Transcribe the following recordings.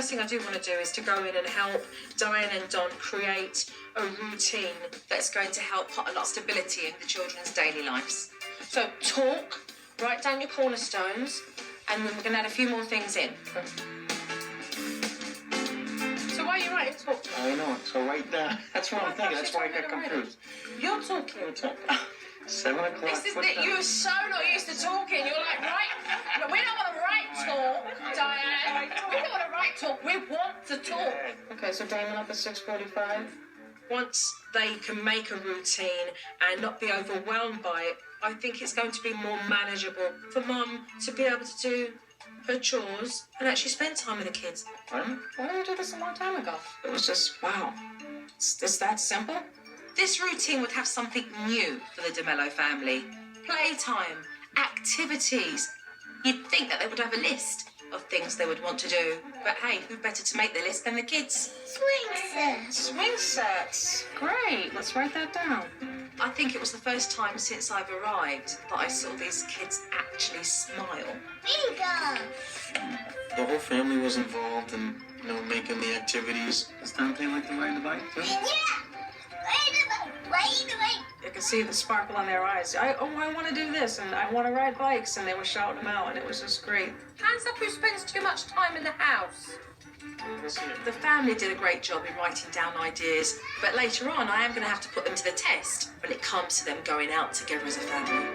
first thing I do want to do is to go in and help Diane and Don create a routine that's going to help put a lot of stability in the children's daily lives. So talk, write down your cornerstones, and then we're going to add a few more things in. So why are you writing talk? I know, so right now, that's what I'm thinking, that's why I got confused. You're talking. 7 o'clock. This is that you're so not used to talking. You're like, right, no, we don't want to write talk, Diane. We don't want to write talk. We want to talk. Okay, so Damon up at 6:45. Once they can make a routine and not be overwhelmed by it, I think it's going to be more manageable for Mum to be able to do her chores and actually spend time with the kids. Huh? Why didn't you do this a long time ago? It was just, wow. It's that simple. This routine would have something new for the DeMello family. Playtime, activities. You'd think that they would have a list of things they would want to do. But hey, who better to make the list than the kids? Swing sets. Swing sets. Great, let's write that down. I think it was the first time since I've arrived that I saw these kids actually smile. Bingo. The whole family was involved in, making the activities. Does Dante like to ride the bike too? Yeah. Wait. You can see the sparkle on their eyes. I want to do this, and I want to ride bikes, and they were shouting them out, and it was just great. Hands up who spends too much time in the house. The family did a great job in writing down ideas, but later on I am going to have to put them to the test when it comes to them going out together as a family.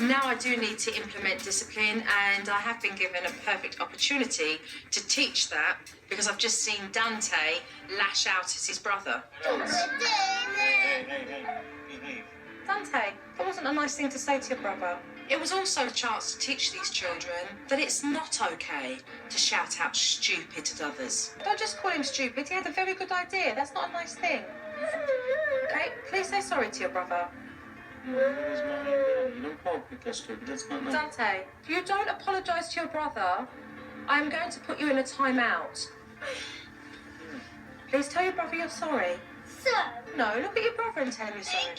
Now I do need to implement discipline, and I have been given a perfect opportunity to teach that because I've just seen Dante lash out at his brother. Hey. Dante, that wasn't a nice thing to say to your brother. It was also a chance to teach these children that it's not okay to shout out stupid at others. Don't just call him stupid, he had a very good idea. That's not a nice thing. Okay, please say sorry to your brother. You don't call people stupid, that's not nice. Dante, if you don't apologise to your brother, I'm going to put you in a timeout. Please tell your brother you're sorry. So. No, look at your brother and tell him you're sorry.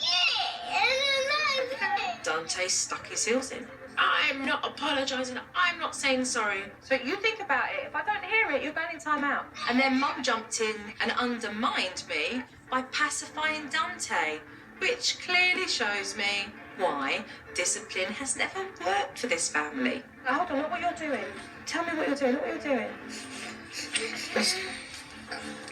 Dante stuck his heels in. I'm not apologising. I'm not saying sorry. So you think about it. If I don't hear it, you're going in time out. And then Mum jumped in and undermined me by pacifying Dante, which clearly shows me why discipline has never worked for this family. Now, hold on. Look what you're doing. Tell me what you're doing. Look what you're doing.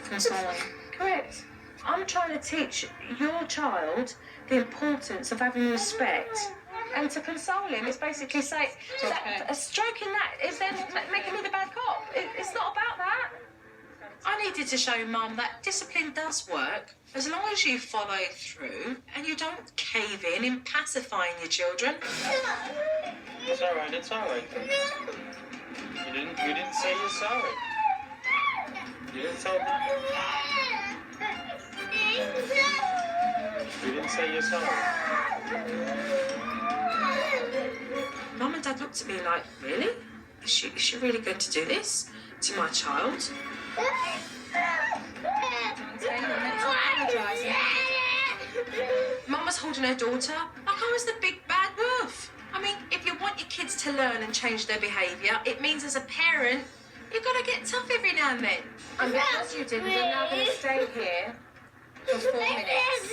Consoling. Correct. I'm trying to teach your child the importance of having respect. And to console him is basically say, stroking that is then making me the bad cop. It's not about that. I needed to show Mum that discipline does work as long as you follow through and you don't cave in pacifying your children. It's all right. You didn't say you're sorry. You didn't tell them. You didn't say you're sorry. Mum and Dad looked at me like, really? Is she really going to do this to my child? Mum was holding her daughter like I was the big bad wolf. I mean, if you want your kids to learn and change their behaviour, it means as a parent, you've got to get tough every now and then. And because you didn't, you're now going to stay here for 4 minutes.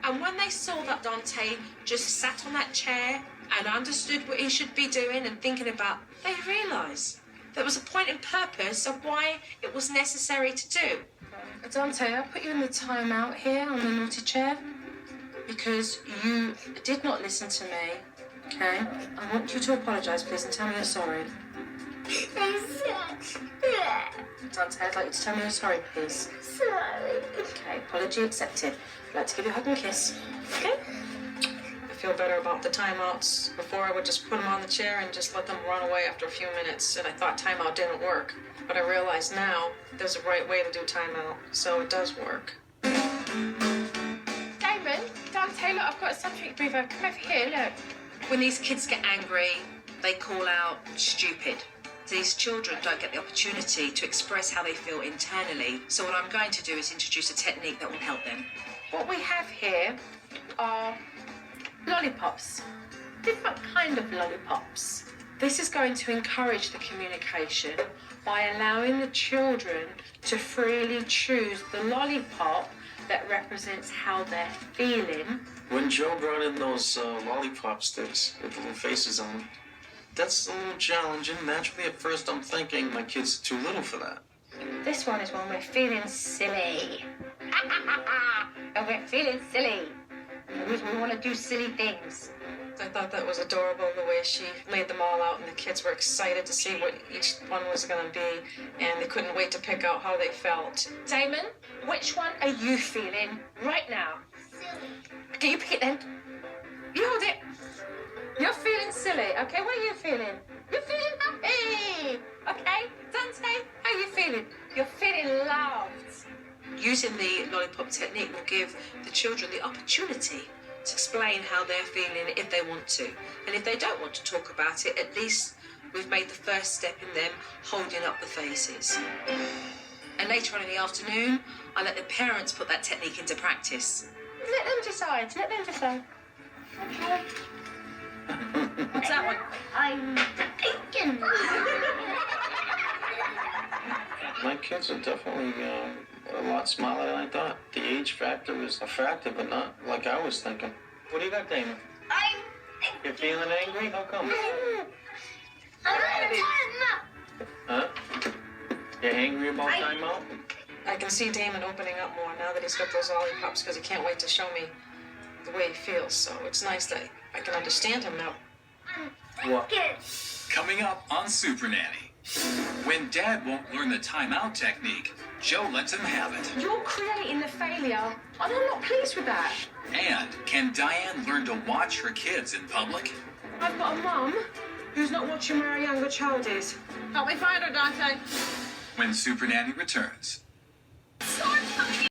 And when they saw that Dante just sat on that chair and understood what he should be doing and thinking about, they realised there was a point and purpose of why it was necessary to do. Dante, I'll put you in the timeout here on the naughty chair because you did not listen to me, okay? I want you to apologise, please, and tell me you're sorry. Dante, I'd like you to tell me you're sorry, please. Sorry. Okay, apology accepted. I'd like to give you a hug and kiss. Okay? I feel better about the timeouts. Before I would just put them on the chair and just let them run away after a few minutes, and I thought timeout didn't work. But I realize now there's a right way to do timeout, so it does work. Damon, Dante, look, I've got something for you. Come over here, look. When these kids get angry, they call out stupid. These children don't get the opportunity to express how they feel internally. So what I'm going to do is introduce a technique that will help them. What we have here are lollipops. Different kind of lollipops. This is going to encourage the communication by allowing the children to freely choose the lollipop that represents how they're feeling. When Joe brought in those lollipop sticks with the little faces on them, that's a little challenging. Naturally, at first I'm thinking my kid's too little for that. This one is when we're feeling silly. And we're feeling silly. We want to do silly things. I thought that was adorable, the way she laid them all out, and the kids were excited to see what each one was going to be, and they couldn't wait to pick out how they felt. Damon, which one are you feeling right now? Silly. Do you pick it then? You hold it. You're feeling silly, okay? What are you feeling? You're feeling happy, okay? Dante, how are you feeling? You're feeling loved. Using the lollipop technique will give the children the opportunity to explain how they're feeling if they want to. And if they don't want to talk about it, at least we've made the first step in them holding up the faces. And later on in the afternoon, I let the parents put that technique into practice. Let them decide. Let them decide. Okay. What's that one? I'm thinking. My kids are definitely a lot smaller than I thought. The age factor is a factor, but not like I was thinking. What do you got, Damon? I'm You're feeling angry? How come? Huh? You're angry about timeout? I can see Damon opening up more now that he's got those lollipops because he can't wait to show me the way he feels. So it's nice that I can understand him now. What? Coming up on Supernanny. When Dad won't learn the timeout technique, Joe lets him have it. You're creating the failure, and I'm not pleased with that. And can Diane learn to watch her kids in public? I've got a mum who's not watching where a younger child is. Help me find her, Dante. When Supernanny returns.